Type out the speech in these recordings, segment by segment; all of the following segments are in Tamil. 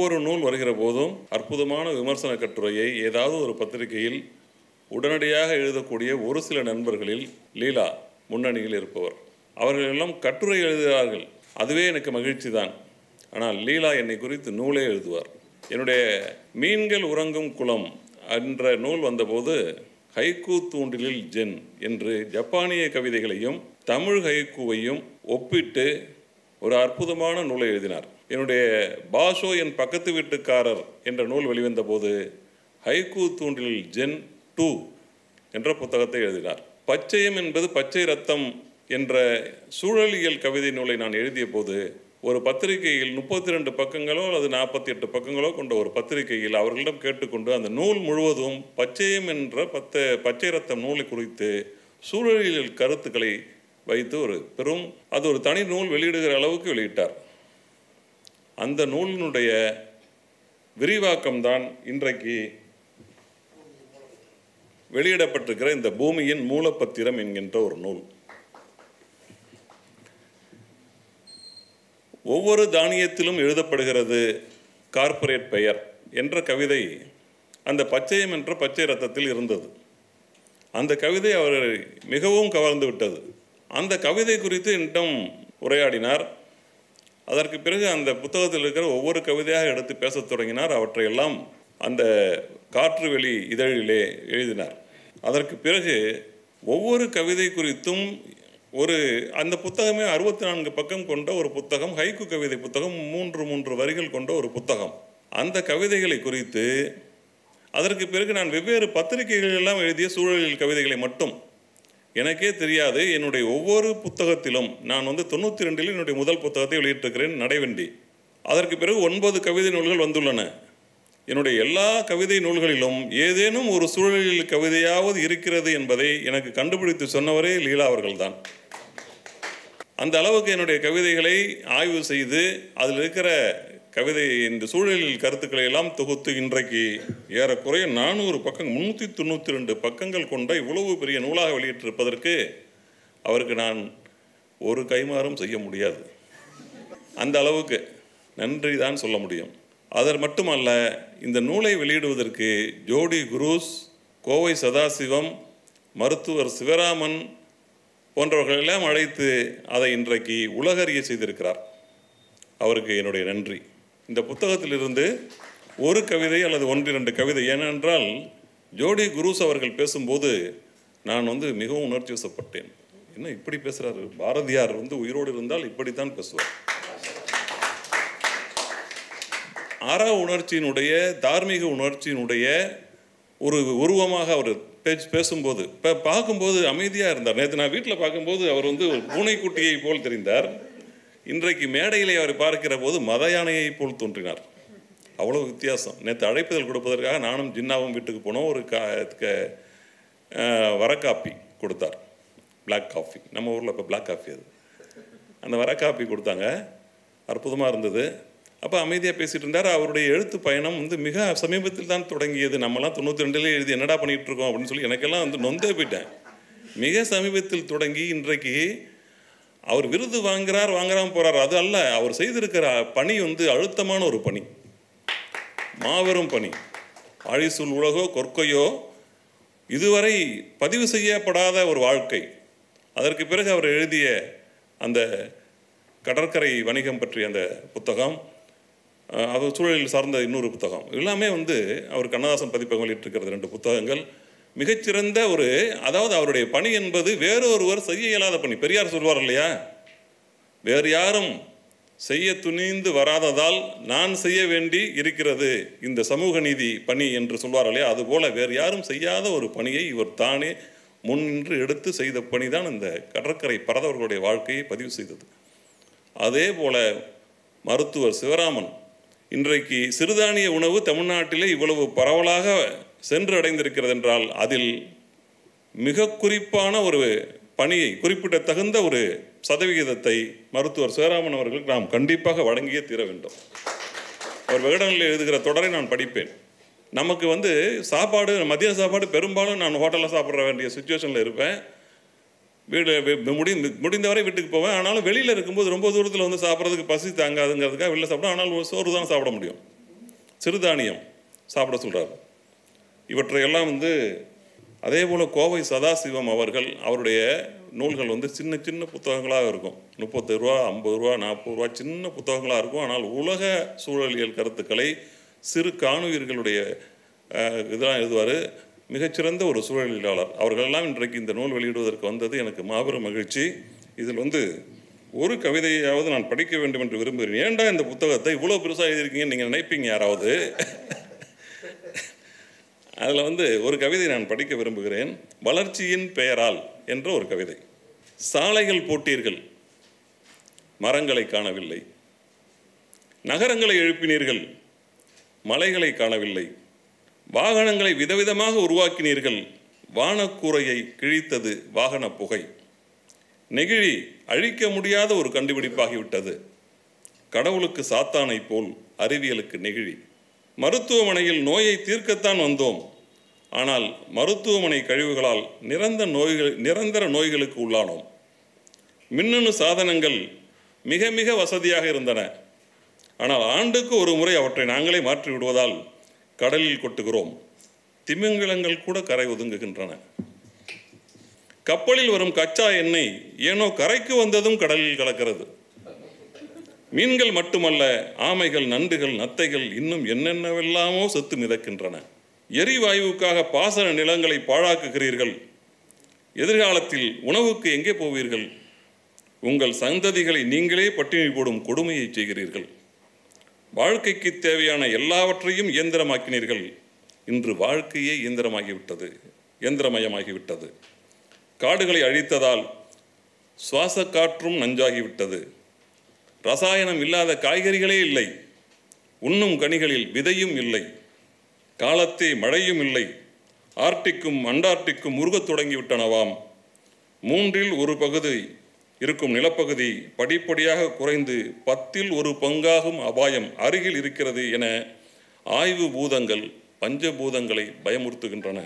ஒவ்வொரு நூல் வருகிற போதும் அற்புதமான விமர்சன கட்டுரையை ஏதாவது ஒரு பத்திரிகையில் உடனடியாக எழுதக்கூடிய ஒரு சில நண்பர்களில் லீலா முன்னணியில் இருப்பவர். அவர்களெல்லாம் கட்டுரை எழுதுகிறார்கள், அதுவே எனக்கு மகிழ்ச்சி தான். ஆனால் லீலா என்னை குறித்து நூலே எழுதுவார். என்னுடைய மீன்கள் உறங்கும் குளம் என்ற நூல் வந்தபோது ஹைக்கூ தூண்டிலில் ஜென் என்று ஜப்பானிய கவிதைகளையும் தமிழ் ஹைக்கூவையும் ஒப்பிட்டு ஒரு அற்புதமான நூலை எழுதினார். என்னுடைய பாஷோ என் பக்கத்து வீட்டுக்காரர் என்ற நூல் வெளிவந்த போது ஹைக்கூ தூண்டிலில் ஜென் 2 என்ற புத்தகத்தை எழுதினார். பச்சையம் என்பது பச்சை ரத்தம் என்ற சூழலியல் கவிதை நூலை நான் எழுதிய போது ஒரு பத்திரிகையில் 32 பக்கங்களோ அல்லது 48 பக்கங்களோ கொண்ட ஒரு பத்திரிகையில் அவர்களிடம் கேட்டுக்கொண்டு அந்த நூல் முழுவதும் பச்சையம் என்ற பச்சை ரத்தம் நூலை குறித்து சூழலியல் கருத்துக்களை வைத்து அது ஒரு தனி நூல் வெளியிடுகிற அளவுக்கு வெளியிட்டார். அந்த நூலினுடைய விரிவாக்கம்தான் இன்றைக்கு வெளியிடப்பட்டிருக்கிற இந்த பூமியின் மூலப்பத்திரம் என்கின்ற ஒரு நூல். ஒவ்வொரு தானியத்திலும் எழுதப்படுகிறது கார்ப்பரேட் பெயர் என்ற கவிதை அந்த பச்சையம் என்ற பச்சை ரத்தத்தில் இருந்தது. அந்த கவிதை அவரை மிகவும் கவர்ந்து விட்டது. அந்த கவிதை குறித்து என்னிடம் உரையாடினார். அதற்கு பிறகு அந்த புத்தகத்தில் இருக்கிற ஒவ்வொரு கவிதையாக எடுத்து பேசத் தொடங்கினார். அவற்றையெல்லாம் அந்த காற்று வெளி இதழிலே எழுதினார். அதற்கு பிறகு ஒவ்வொரு கவிதை குறித்தும் அந்த புத்தகமே 64 பக்கம் கொண்ட ஒரு புத்தகம், ஹைக்கூ கவிதை புத்தகம், 3 வரிகள் கொண்ட ஒரு புத்தகம். அந்த கவிதைகளை குறித்து அதற்கு பிறகு நான் வெவ்வேறு பத்திரிகைகள் எல்லாம் எழுதிய சூழலியல் கவிதைகளை மட்டும் எனக்கே தெரியாது. என்னுடைய ஒவ்வொரு புத்தகத்திலும் நான் 92 என்னுடைய முதல் புத்தகத்தை வெளியிட்டிருக்கிறேன், நடைவண்டி. அதற்கு பிறகு 9 கவிதை நூல்கள் வந்துள்ளன. என்னுடைய எல்லா கவிதை நூல்களிலும் ஏதேனும் ஒரு சூழலியல் கவிதையாவது இருக்கிறது என்பதை எனக்கு கண்டுபிடித்து சொன்னவரே லீலா அவர்கள்தான். அந்த அளவுக்கு என்னுடைய கவிதைகளை ஆய்வு செய்து அதில் இருக்கிற இந்த சூழலியல் கருத்துக்களை எல்லாம் தொகுத்து இன்றைக்கு ஏறக்குறைய 400 பக்கம் 392 பக்கங்கள் கொண்ட இவ்வளவு பெரிய நூலாக வெளியிட்டிருப்பதற்கு அவருக்கு நான் ஒரு கைமாறும் செய்ய முடியாது. அந்த அளவுக்கு நன்றி தான் சொல்ல முடியும். அது மட்டுமல்ல, இந்த நூலை வெளியிடுவதற்கு ஜோடி குரூஸ், கோவை சதாசிவம், மருத்துவர் சிவராமன் போன்றவர்களெல்லாம் அழைத்து அதை இன்றைக்கு உலகறிய செய்திருக்கிறார். அவருக்கு என்னுடைய நன்றி. இந்த புத்தகத்திலிருந்து ஒரு கவிதை அல்லது 1-2 கவிதை, ஏனென்றால் ஜோடி குரூஸ் அவர்கள் பேசும்போது நான் மிகவும் உணர்ச்சி வசப்பட்டேன். என்ன இப்படி பேசுகிறாரு, பாரதியார் உயிரோடு இருந்தால் இப்படித்தான் பேசுவார். உணர்ச்சியினுடைய தார்மீக உணர்ச்சியினுடைய ஒரு உருவமாக அவர் பேசும்போது இப்போ பார்க்கும்போது அமைதியாக இருந்தார். நேற்று நான் வீட்டில் பார்க்கும்போது அவர் ஒரு பூனைக்குட்டியை போல் தெரிந்தார். இன்றைக்கு மேடையிலே அவர் பார்க்கிற போது மத யானையை போல் தோன்றினார். அவ்வளோ வித்தியாசம். நேற்று அழைப்புதல் கொடுப்பதற்காக நானும் ஜின்னாவும் வீட்டுக்கு போனோம். ஒரு வரக்காப்பி கொடுத்தார், பிளாக் காஃபி. நம்ம ஊரில் இப்போ பிளாக் காஃபி. அந்த வரக்காப்பி கொடுத்தாங்க, அற்புதமாக இருந்தது. அப்போ அமைதியாக பேசிகிட்டு இருந்தார். அவருடைய எழுத்து பயணம் மிக சமீபத்தில் தான் தொடங்கியது. நம்மலாம் 92 எழுதி என்னடா பண்ணிகிட்டு இருக்கோம் அப்படின்னு சொல்லி எனக்கெல்லாம் நொந்தே போயிட்டேன். மிக சமீபத்தில் தொடங்கி இன்றைக்கு அவர் விருது வாங்குறாமல் போகிறார். அது அல்ல, அவர் செய்திருக்கிற பணி அழுத்தமான ஒரு பணி, மாபெரும் பணி. ஆழிசூழ் உலகோ கொற்கையோ இதுவரை பதிவு செய்யப்படாத ஒரு வாழ்க்கை. அதற்கு பிறகு அவர் எழுதிய அந்த கடற்கரை வணிகம் பற்றிய அந்த புத்தகம், அது சூழலில் சார்ந்த இன்னொரு புத்தகம், எல்லாமே அவர் கண்ணதாசன் பதிப்பகம் வெளியிட்டிருக்கிறது 2 புத்தகங்கள். மிகச்சிறந்த அதாவது அவருடைய பணி என்பது வேறொருவர் செய்ய இயலாத பணி. பெரியார் சொல்வார் இல்லையா, வேறு யாரும் செய்ய துணிந்து வராததால் நான் செய்ய வேண்டி இருக்கிறது இந்த சமூக நீதி பணி என்று சொல்வார் இல்லையா, அதுபோல வேறு யாரும் செய்யாத ஒரு பணியை இவர் தானே முன்னின்று எடுத்து செய்த பணி தான் இந்த கடற்கரை பரதவர்களுடைய வாழ்க்கையை பதிவு செய்தது. அதே போல மருத்துவர் சிவராமன் இன்றைக்கு சிறுதானிய உணவு தமிழ்நாட்டிலே இவ்வளவு பரவலாக சென்று அடைந்திருக்கிறது என்றால் அதில் மிக குறிப்பான ஒரு பணியை, குறிப்பிடத்தகுந்த ஒரு சதவிகிதத்தை மருத்துவர் சிவராமன் அவர்களுக்கு நாம் கண்டிப்பாக வழங்கியே தீர வேண்டும். அவர் விகடனில் எழுதுகிற தொடரை நான் படிப்பேன். நமக்கு சாப்பாடு, மதிய சாப்பாடு பெரும்பாலும் நான் ஹோட்டலில் சாப்பிட்ற வேண்டிய சுச்சுவேஷனில் இருப்பேன். முடிந்தவரை வீட்டுக்கு போவேன். ஆனாலும் வெளியில் இருக்கும்போது ரொம்ப தூரத்தில் சாப்பிட்றதுக்கு பசி தாங்காதுங்கிறதுக்காக வெளில சாப்பிடுவேன். ஆனால் சோறு தான் சாப்பிட முடியும். சிறுதானியம் சாப்பிட சொல்கிறார். இவற்றையெல்லாம் வந்து அதே போல் கோவை சதாசிவம் அவர்கள் அவருடைய நூல்கள் வந்து சின்ன சின்ன புத்தகங்களாக இருக்கும். 30 ரூபா, 50 ரூபா, 40 ரூபா சின்ன புத்தகங்களாக இருக்கும். ஆனால் உலக சூழலியல் கருத்துக்களை சிறு காணுயிர்களுடைய இதெல்லாம் எழுதுவார். மிகச்சிறந்த ஒரு சூழலியலாளர். அவர்களெல்லாம் இன்றைக்கு இந்த நூல் வெளியிடுவதற்கு வந்தது எனக்கு மாபெரும் மகிழ்ச்சி. இதில் வந்து ஒரு கவிதையாவது நான் படிக்க வேண்டும் என்று விரும்புகிறேன். ஏன்டா இந்த புத்தகத்தை இவ்வளோ பெருசாக எழுதியிருக்கீங்கன்னு நீங்கள் நினைப்பீங்க யாராவது. அதில் வந்து ஒரு கவிதை நான் படிக்க விரும்புகிறேன். வளர்ச்சியின் பெயரால் என்ற ஒரு கவிதை. சாலைகள் போட்டீர்கள், மரங்களை காணவில்லை. நகரங்களை எழுப்பினீர்கள், மலைகளை காணவில்லை. வாகனங்களை விதவிதமாக உருவாக்கினீர்கள், வானக்கூரையை கிழித்தது வாகன புகை. நெகிழி அழிக்க முடியாத ஒரு கண்டுபிடிப்பாகிவிட்டது. கடவுளுக்கு சாத்தானை போல் அறிவியலுக்கு நெகிழி. மருத்துவமனையில் நோயை தீர்க்கத்தான் வந்தோம். ஆனால் மருத்துவமனை கழிவுகளால் நிரந்தர நோய்களுக்கு உள்ளானோம். மின்னணு சாதனங்கள் மிக மிக வசதியாக இருந்தன. ஆனால் ஆண்டுக்கு ஒரு முறை அவற்றை நாங்களே மாற்றி விடுவதால் கடலில் கொட்டுகிறோம். திமிங்கலங்கள் கூட கரை ஒதுங்குகின்றன. கப்பலில் வரும் கச்சா எண்ணெய் ஏனோ கரைக்கு வந்ததும் கடலில் கலக்கிறது. மீன்கள் மட்டுமல்ல, ஆமைகள், நண்டுகள், நத்தைகள் இன்னும் என்னென்னவெல்லாமோ செத்து மிதக்கின்றன. எரிவாயுவுக்காக பாசன நிலங்களை பாழாக்குகிறீர்கள். எதிர்காலத்தில் உணவுக்கு எங்கே போவீர்கள்? உங்கள் சந்ததிகளை நீங்களே பட்டினி போடும் கொடுமையை செய்கிறீர்கள். வாழ்க்கைக்கு தேவையான எல்லாவற்றையும் இயந்திரமாக்கினீர்கள். இன்று வாழ்க்கையே இயந்திரமயமாகிவிட்டது. காடுகளை அழித்ததால் சுவாச காற்றும் நஞ்சாகிவிட்டது. ரசாயனம் இல்லாத காய்கறிகளே இல்லை. உண்ணும் கனிகளில் விதையும் இல்லை. காலத்தே மழையும் இல்லை. ஆர்டிக்கும் அண்டார்டிக்கும் உருகத் தொடங்கிவிட்டனவாம். 3இல் 1 பகுதி இருக்கும் நிலப்பகுதி படிப்படியாக குறைந்து 10இல் 1 பங்காகும் அபாயம் அருகில் இருக்கிறது என ஆய்வு பூதங்கள் பஞ்சபூதங்களை பயமுறுத்துகின்றன.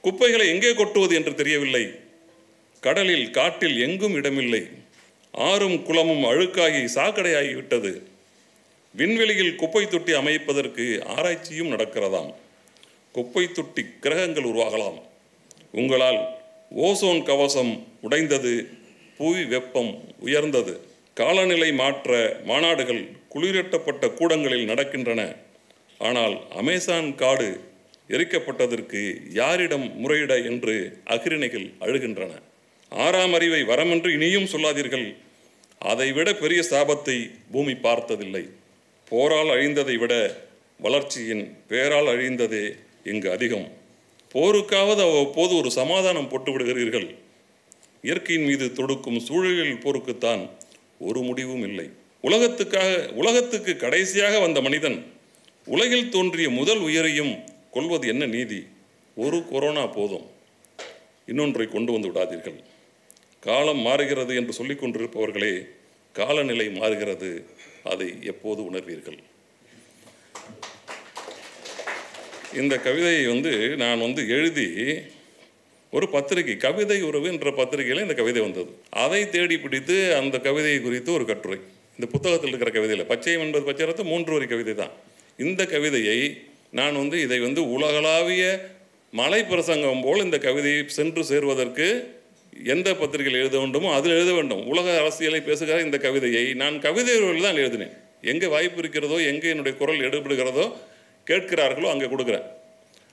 குப்பைகளை எங்கே கொட்டுவது என்று தெரியவில்லை. கடலில் காட்டில் எங்கும் இடமில்லை. ஆறும் குளமும் அழுக்காகி சாக்கடையாகிவிட்டது. விண்வெளியில் குப்பை தொட்டி அமைப்பதற்கு ஆராய்ச்சியும் நடக்கிறதாம். குப்பை தொட்டி கிரகங்கள் உருவாகலாம். உங்களால் ஓசோன் கவசம் உடைந்தது. புவி வெப்பம் உயர்ந்தது. காலநிலை மாற்ற மாநாடுகள் குளிரூட்டப்பட்ட கூடங்களில் நடக்கின்றன. ஆனால் அமேசான் காடு எரிக்கப்பட்டதற்கு யாரிடம் முறையிட என்று அகிரிணைகள் அழுகின்றன. 6ஆம் அறிவை வரமென்று இனியும் சொல்லாதீர்கள். அதைவிட பெரிய சாபத்தை பூமி பார்த்ததில்லை. போரால் அழிந்ததை விட வளர்ச்சியின் பேரால் அழிந்ததே இங்கு அதிகம். போருக்காவது அவ்வப்போது ஒரு சமாதானம் போட்டு விடுகிறீர்கள். இயற்கையின் மீது தொடுக்கும் சூழலில் போருக்குத்தான் ஒரு முடிவும் இல்லை. உலகத்துக்கு கடைசியாக வந்த மனிதன் உலகில் தோன்றிய முதல் உயிரையும் கொள்வது என்ன நீதி? ஒரு கொரோனா போதும். இன்னொன்றை கொண்டு வந்து விடாதீர்கள். காலம் மாறுகிறது என்று சொல்லிக் கொண்டிருப்பவர்களே, காலநிலை மாறுகிறது. அதை எப்போது உணர்வீர்கள்? இந்த கவிதையை நான் எழுதி ஒரு பத்திரிகை, கவிதை உறவு என்ற பத்திரிகையில் இந்த கவிதை வந்தது. அதை தேடி பிடித்து அந்த கவிதையை குறித்து ஒரு கட்டுரை, இந்த புத்தகத்தில் இருக்கிற கவிதையில் பச்சையம் என்பது பச்சைரத்து 3 வரி கவிதை தான். இந்த கவிதையை நான் இதை உலகளாவிய மலை பிரசங்கம் போல் இந்த கவிதையை சென்று சேருவதற்கு எந்த பத்திரிகையில் எழுத வேண்டுமோ அதில் எழுத வேண்டும். உலக அரசியலை பேசுகிற இந்த கவிதையை நான் கவிதை உறவில் தான் எழுதினேன். எங்கே வாய்ப்பு இருக்கிறதோ, எங்கே என்னுடைய குரல் எடுபடுகிறதோ, கேட்கிறார்களோ அங்கே கொடுக்குறேன்.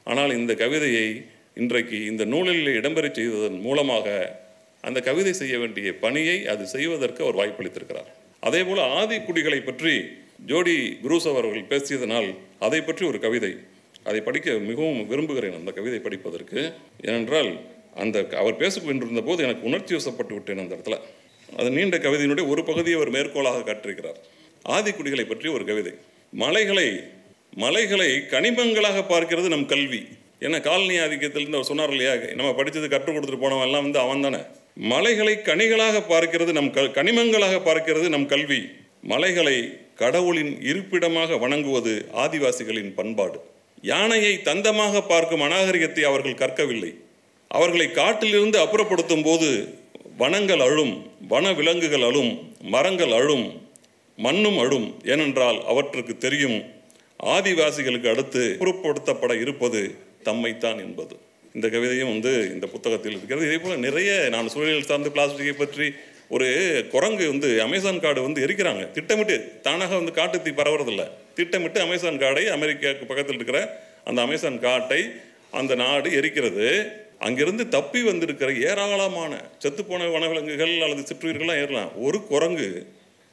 ஆனால் இந்த கவிதையை இன்றைக்கு இந்த நூலில் இடம்பெறச் செய்ததன் மூலமாக அந்த கவிதை செய்ய வேண்டிய பணியை அது செய்வதற்கு அவர் வாய்ப்பளித்திருக்கிறார். அதே போல் ஆதிக்குடிகளை பற்றி ஜோடி குரூஸ் அவர்கள் பேசியதனால் அதை பற்றி ஒரு கவிதை, அதை படிக்க மிகவும் விரும்புகிறேன். அந்த கவிதை படிப்பதற்கு ஏனென்றால் அவர் பேசிக்கொண்டிருந்த போது எனக்கு உணர்ச்சி வசப்பட்டு விட்டேன். அந்த இடத்துல அது நீண்ட கவிதையினுடைய ஒரு பகுதியை அவர் மேற்கோளாக காட்டியிருக்கிறார். ஆதிக்குடிகளை பற்றி ஒரு கவிதை. மலைகளை கனிமங்களாக பார்க்கிறது நம் கல்வி. ஏன்னா காலனி ஆதிக்கத்திலிருந்து அவர் சொன்னார் இல்லையா, நம்ம படித்தது கற்றுக் கொடுத்துட்டு போனவன் எல்லாம் அவன் தானே. மலைகளை கனிகளாக பார்க்கிறது கனிமங்களாக பார்க்கிறது நம் கல்வி. மலைகளை கடவுளின் இருப்பிடமாக வணங்குவது ஆதிவாசிகளின் பண்பாடு. யானையை தந்தமாக பார்க்கும் அநாகரிகத்தை அவர்கள் கற்கவில்லை. அவர்களை காட்டிலிருந்து அப்புறப்படுத்தும் போது வனங்கள் அழும், வன விலங்குகள் அழும், மரங்கள் அழும், மண்ணும் அழும். ஏனென்றால் அவற்றுக்கு தெரியும் ஆதிவாசிகளுக்கு அடுத்து பொறுப்படுத்தப்பட இருப்பது தம்மைத்தான் என்பது. இந்த கவிதையும் இந்த புத்தகத்தில் இருக்கிறது. இதே போல் நிறைய நான் சூழலியல் சார்ந்து பிளாஸ்டிக்கை பற்றி ஒரு குரங்கு அமேசான் காடு எரிக்கிறாங்க திட்டமிட்டு, தானாக காட்டு தீ பரவுறதில்லை, திட்டமிட்டு அமேசான் காடை, அமெரிக்காவுக்கு பக்கத்தில் இருக்கிற அந்த அமேசான் காட்டை அந்த நாடு எரிக்கிறது. அங்கிருந்து தப்பி வந்திருக்கிற ஏராளமான செத்துப்போன வனவிலங்குகள் அல்லது சிற்றுயிர்கள்லாம் ஏறலாம். ஒரு குரங்கு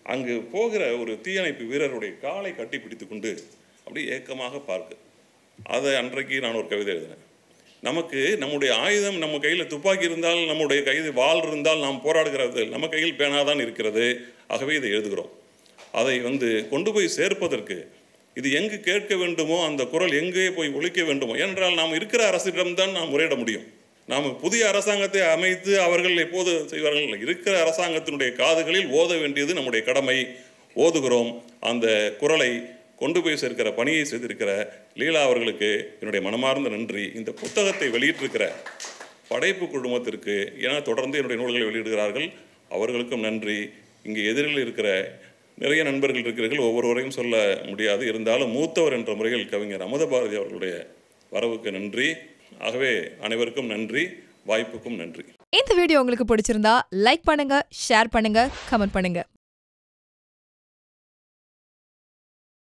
அங்கு போகிற ஒரு தீயணைப்பு வீரருடைய காலை கட்டி பிடித்து கொண்டு அப்படியே ஏக்கமாக பார்க்கு. அதை அன்றைக்கு நான் ஒரு கவிதை எழுதினேன். நமக்கு நம்முடைய ஆயுதம் நம்ம கையில் துப்பாக்கி இருந்தால், நம்முடைய கையில் வாள் இருந்தால் நாம் போராடுகிறது, நம்ம கையில் பேனாதான் இருக்கிறது. ஆகவே இதை எழுதுகிறோம். அதை கொண்டு போய் சேர்ப்பதற்கு இது எங்கு கேட்க வேண்டுமோ, அந்த குரல் எங்கே போய் ஒலிக்க வேண்டுமோ, ஏனென்றால் நாம் இருக்கிற அரசிடம்தான் நாம் முறையிட முடியும். நாம் புதிய அரசாங்கத்தை அமைத்து அவர்கள் எப்போது செய்வார்கள்? இருக்கிற அரசாங்கத்தினுடைய காதுகளில் ஓத வேண்டியது நம்முடைய கடமை. ஓதுகிறோம். அந்த குரலை கொண்டு போய் சேர்க்கிற பணியை செய்திருக்கிற லீலா அவர்களுக்கு என்னுடைய மனமார்ந்த நன்றி. இந்த புத்தகத்தை வெளியிட்டிருக்கிற படைப்பு குழுமத்திற்கு, ஏன்னா தொடர்ந்து என்னுடைய நூல்களை வெளியிடுகிறார்கள், அவர்களுக்கும் நன்றி. இங்கே எதிரில் இருக்கிற நிறைய நண்பர்கள் இருக்கிறீர்கள், ஒவ்வொருவரையும் சொல்ல முடியாது. இருந்தாலும் மூத்தவர் என்ற முறையில் கவிஞர் அமுத பாரதி அவர்களுடைய வரவுக்கு நன்றி. ஆகவே அனைவருக்கும் நன்றி, வாய்ப்புக்கும் நன்றி. இந்த வீடியோ உங்களுக்கு பிடிச்சிருந்தா லைக் பண்ணுங்க, ஷேர் பண்ணுங்க, கமெண்ட் பண்ணுங்க.